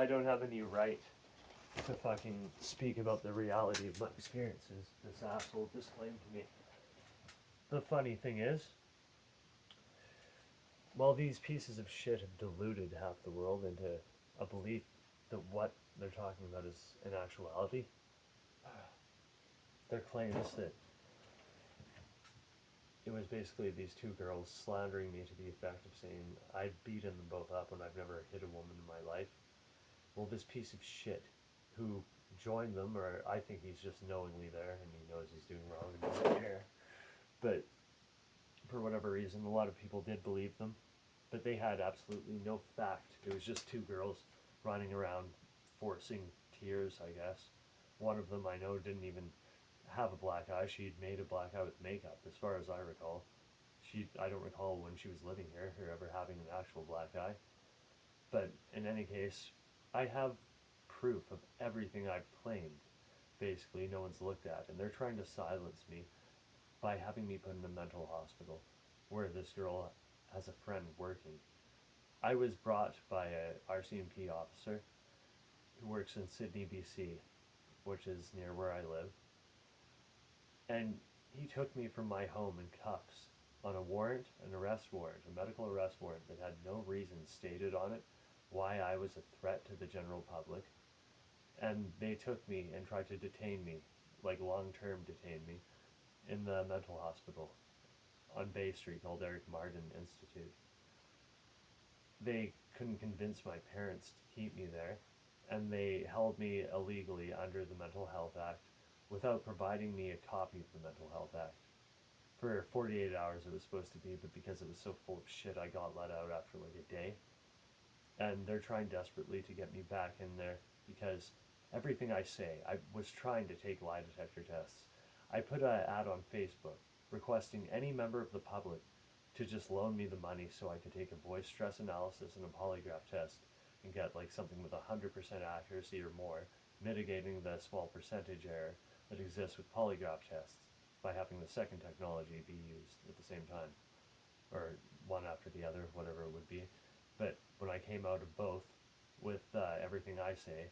I don't have any right to fucking speak about the reality of my experiences. This asshole disclaimed to me. The funny thing is, while these pieces of shit have deluded half the world into a belief that what they're talking about is in actuality, their claims that it was basically these two girls slandering me to the effect of saying I'd beaten them both up when I've never hit a woman in my life. Well, this piece of shit who joined them, or I think he's just knowingly there and he knows he's doing wrong and doesn't care. But for whatever reason, a lot of people did believe them, but they had absolutely no fact. It was just two girls running around forcing tears, I guess. One of them I know didn't even have a black eye. She'd made a black eye with makeup, as far as I recall. I don't recall when she was living here her ever having an actual black eye. But in any case, I have proof of everything I've claimed. Basically, no one's looked at, and they're trying to silence me by having me put in a mental hospital where this girl has a friend working. I was brought by a RCMP officer who works in Sydney, BC, which is near where I live, and he took me from my home in cuffs on a warrant, an arrest warrant, a medical arrest warrant that had no reason stated on it why I was a threat to the general public. And they took me and tried to detain me, like long-term detain me, in the mental hospital on Bay Street called Eric Martin Institute. They couldn't convince my parents to keep me there, and they held me illegally under the Mental Health Act without providing me a copy of the Mental Health Act. For 48 hours it was supposed to be, but because it was so full of shit, I got let out after like a day. And they're trying desperately to get me back in there because everything I say, I was trying to take lie detector tests. I put an ad on Facebook requesting any member of the public to just loan me the money so I could take a voice stress analysis and a polygraph test and get like something with 100% accuracy or more, mitigating the small percentage error that exists with polygraph tests by having the second technology be used at the same time, or one after the other, whatever it would be. But when I came out of both with everything I say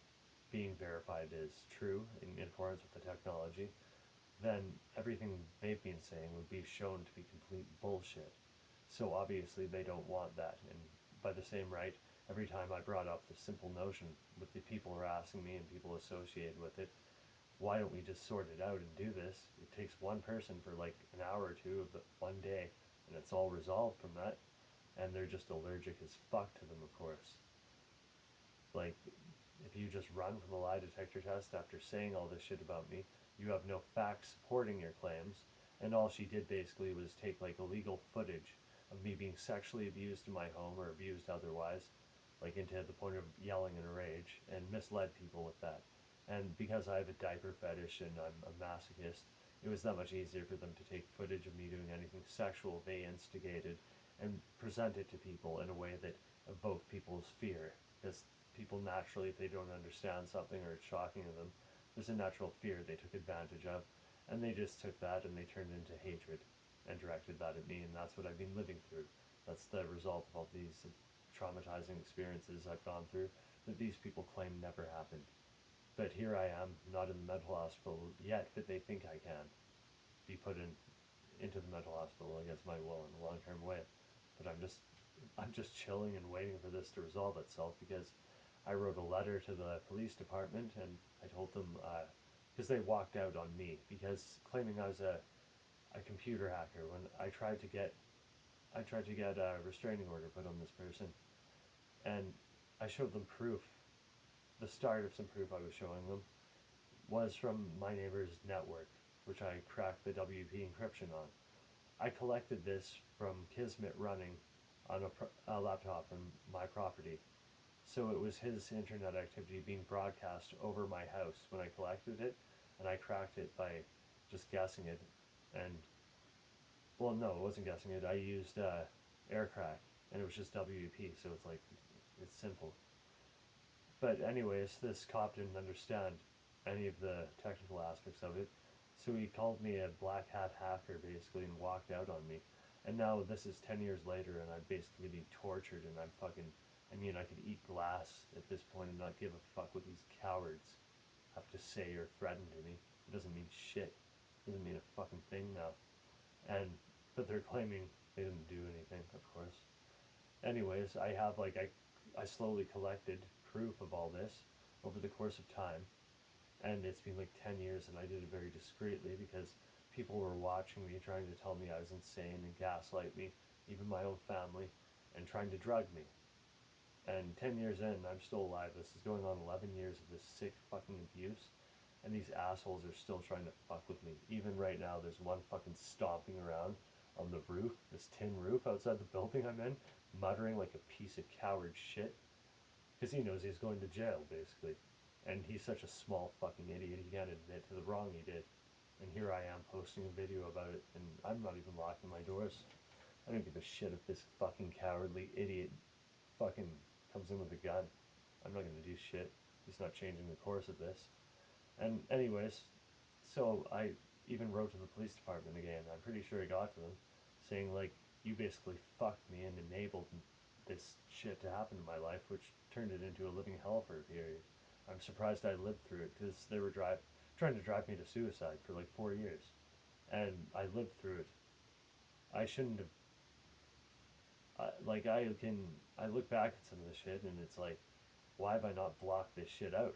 being verified as true in accordance with the technology, then everything they've been saying would be shown to be complete bullshit. So obviously they don't want that, and by the same right, every time I brought up the simple notion with the people harassing me and people associated with it, why don't we just sort it out and do this? It takes one person for like an hour or two of the one day, and it's all resolved from that, and they're just allergic as fuck to them, of course. Like, if you just run from a lie detector test after saying all this shit about me, you have no facts supporting your claims, and all she did basically was take like illegal footage of me being sexually abused in my home or abused otherwise, like into the point of yelling in a rage, and misled people with that. And because I have a diaper fetish and I'm a masochist, it was that much easier for them to take footage of me doing anything sexual they instigated and present it to people in a way that evoked people's fear. Because people naturally, if they don't understand something or it's shocking to them, there's a natural fear they took advantage of, and they just took that and they turned into hatred and directed that at me, and that's what I've been living through. That's the result of all these traumatizing experiences I've gone through that these people claim never happened. But here I am, not in the mental hospital yet, but they think I can be put into the mental hospital against my will in a long-term way. But I'm just chilling and waiting for this to resolve itself, because I wrote a letter to the police department and I told them, because they walked out on me because claiming I was a computer hacker when I tried to get a restraining order put on this person, and I showed them proof. The start of some proof I was showing them was from my neighbor's network, which I cracked the WP encryption on. I collected this from Kismet running on a laptop from my property. So it was his internet activity being broadcast over my house when I collected it, and I cracked it by just guessing it. And, well, no, it wasn't guessing it. I used aircrack, and it was just WP, so it's like, it's simple. But anyways, this cop didn't understand any of the technical aspects of it, so he called me a black hat hacker, basically, and walked out on me. And now this is 10 years later, and I'm basically being tortured, and I'm fucking I mean, I could eat glass at this point and not give a fuck what these cowards have to say or threaten to me. It doesn't mean shit. It doesn't mean a fucking thing now. And but they're claiming they didn't do anything, of course. Anyways, I slowly collected proof of all this over the course of time, and it's been like 10 years, and I did it very discreetly because people were watching me, trying to tell me I was insane and gaslight me, even my own family, and trying to drug me. And 10 years in, I'm still alive. This is going on 11 years of this sick fucking abuse. And these assholes are still trying to fuck with me. Even right now, there's one fucking stomping around on the roof, this tin roof outside the building I'm in, muttering like a piece of coward shit. Because he knows he's going to jail, basically. And he's such a small fucking idiot, he can't admit to the wrong he did. And here I am posting a video about it, and I'm not even locking my doors. I don't give a shit if this fucking cowardly idiot fucking comes in with a gun. I'm not gonna do shit. He's not changing the course of this. And anyways, so I even wrote to the police department again. I'm pretty sure I got to them, saying like, you basically fucked me and enabled this shit to happen in my life, which turned it into a living hell for a period. I'm surprised I lived through it because they were trying to drive me to suicide for like 4 years, and I lived through it. I shouldn't have. I look back at some of the shit and it's like, why have I not blocked this shit out?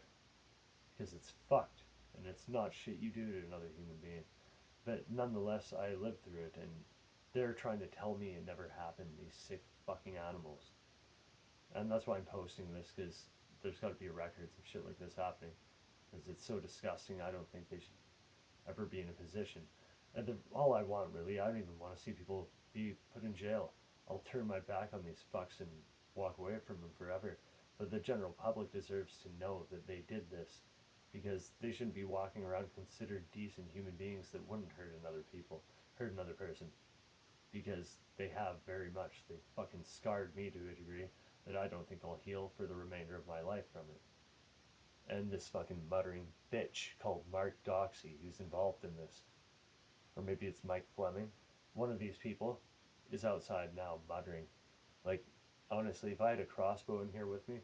Because it's fucked, and it's not shit you do to another human being. But nonetheless, I lived through it, and they're trying to tell me it never happened. These sick fucking animals, and that's why I'm posting this, because there's got to be records of shit like this happening, because it's so disgusting. I don't think they should ever be in a position. And all I want, really, I don't even want to see people be put in jail. I'll turn my back on these fucks and walk away from them forever. But the general public deserves to know that they did this, because they shouldn't be walking around considered decent human beings that wouldn't hurt another person, because they have very much. They fucking scarred me to a degree that I don't think I'll heal for the remainder of my life from it. And this fucking muttering bitch called Mark Doxey, who's involved in this, or maybe it's Mike Fleming. One of these people is outside now muttering. Like, honestly, if I had a crossbow in here with me,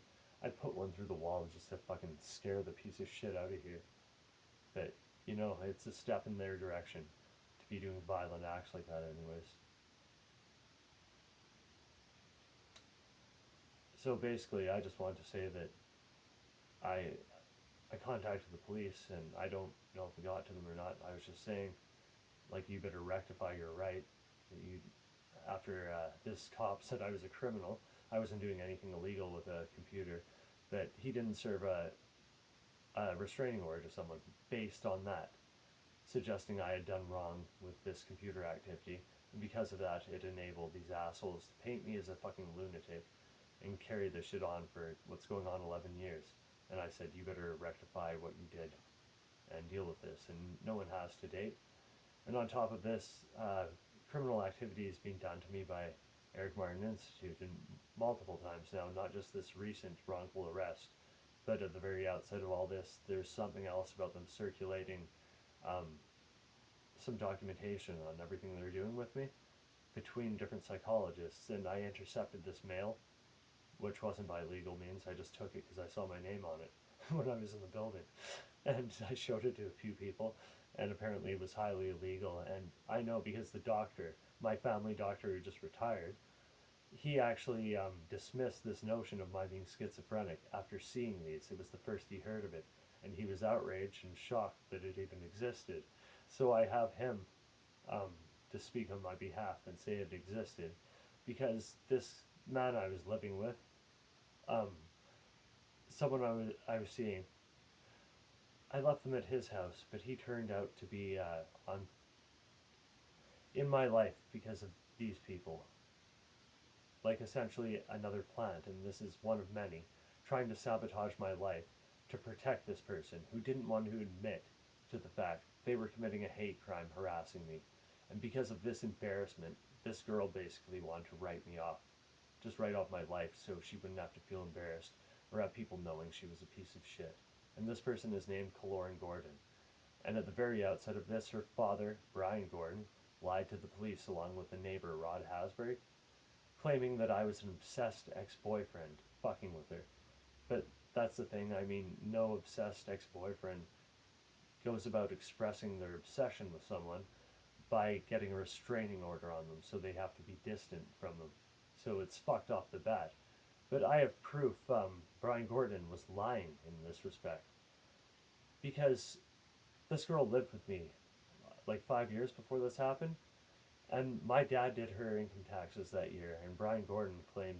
I'd put one through the wall just to fucking scare the piece of shit out of here. But, it's a step in their direction to be doing violent acts like that, anyways. So basically, I just wanted to say that I I contacted the police, and I don't know if it got to them or not. I was just saying, like, you better rectify your right. You After this cop said I was a criminal, I wasn't doing anything illegal with a computer, but he didn't serve a restraining order to someone based on that, suggesting I had done wrong with this computer activity, and because of that, it enabled these assholes to paint me as a fucking lunatic and carry this shit on for what's going on 11 years. And I said, you better rectify what you did and deal with this, and no one has to date. And on top of this, criminal activity is being done to me by Eric Martin Institute and multiple times now, not just this recent wrongful arrest, but at the very outset of all this, there's something else about them circulating um, some documentation on everything they're doing with me between different psychologists. And I intercepted this mail, which wasn't by legal means. I just took it because I saw my name on it when I was in the building. And I showed it to a few people, and apparently it was highly illegal. And I know because the doctor, my family doctor who just retired, he actually dismissed this notion of my being schizophrenic after seeing these. It was the first he heard of it, and he was outraged and shocked that it even existed. So I have him um, to speak on my behalf and say it existed, because this man I was living with, um, someone I was seeing, I left them at his house, but he turned out to be on in my life because of these people, like essentially another plant, and this is one of many, trying to sabotage my life to protect this person who didn't want to admit to the fact they were committing a hate crime harassing me. And because of this embarrassment, this girl basically wanted to write me off, just write off my life so she wouldn't have to feel embarrassed or have people knowing she was a piece of shit. And this person is named Kaloran Gordon. And at the very outset of this, her father, Brian Gordon, lied to the police along with the neighbor, Rod Hasbury. claiming that I was an obsessed ex-boyfriend fucking with her. But that's the thing, I mean, no obsessed ex-boyfriend goes about expressing their obsession with someone by getting a restraining order on them, so they have to be distant from them. So it's fucked off the bat. But I have proof Brian Gordon was lying in this respect. Because this girl lived with me like 5 years before this happened, and my dad did her income taxes that year, and Brian Gordon claimed,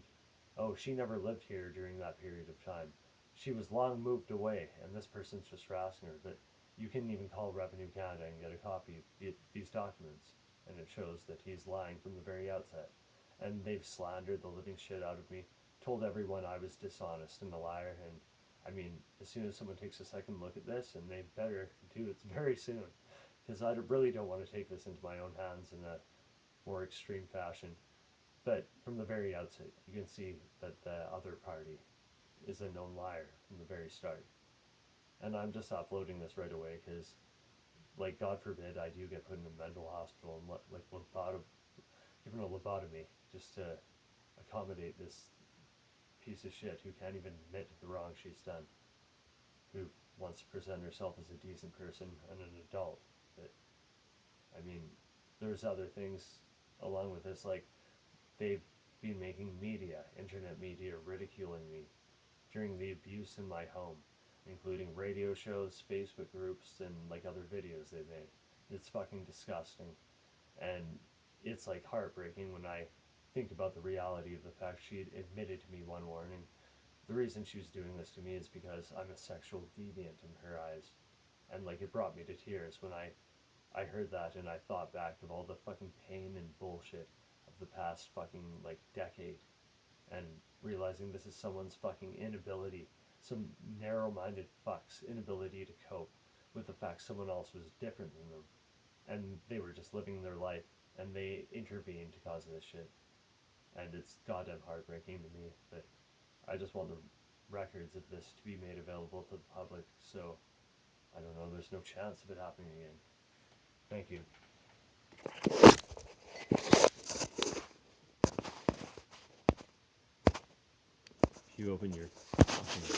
oh, she never lived here during that period of time. She was long moved away, and this person's just harassing her. But you can even call Revenue Canada and get a copy of these documents, and it shows that he's lying from the very outset. And they've slandered the living shit out of me, told everyone I was dishonest and a liar, and I mean, as soon as someone takes a second look at this, and they better do it very soon, because I really don't want to take this into my own hands in a more extreme fashion. But from the very outset, you can see that the other party is a known liar from the very start. And I'm just uploading this right away because, like, God forbid I do get put in a mental hospital and given a lobotomy just to accommodate this piece of shit who can't even admit the wrong she's done, who wants to present herself as a decent person and an adult. But, I mean, there's other things along with this, like, they've been making media, internet media, ridiculing me during the abuse in my home, including radio shows, Facebook groups, and like other videos they made. It's fucking disgusting. And it's like heartbreaking when I think about the reality of the fact she admitted to me one morning. The reason she was doing this to me is because I'm a sexual deviant in her eyes. And like it brought me to tears when I heard that and I thought back of all the fucking pain and bullshit of the past fucking like decade, and realizing this is someone's fucking inability, some narrow-minded fuck's inability to cope with the fact someone else was different than them, and they were just living their life, and they intervened to cause this shit, and it's goddamn heartbreaking to me. But I just want the records of this to be made available to the public, so I don't know, there's no chance of it happening again. Thank you. You open your fucking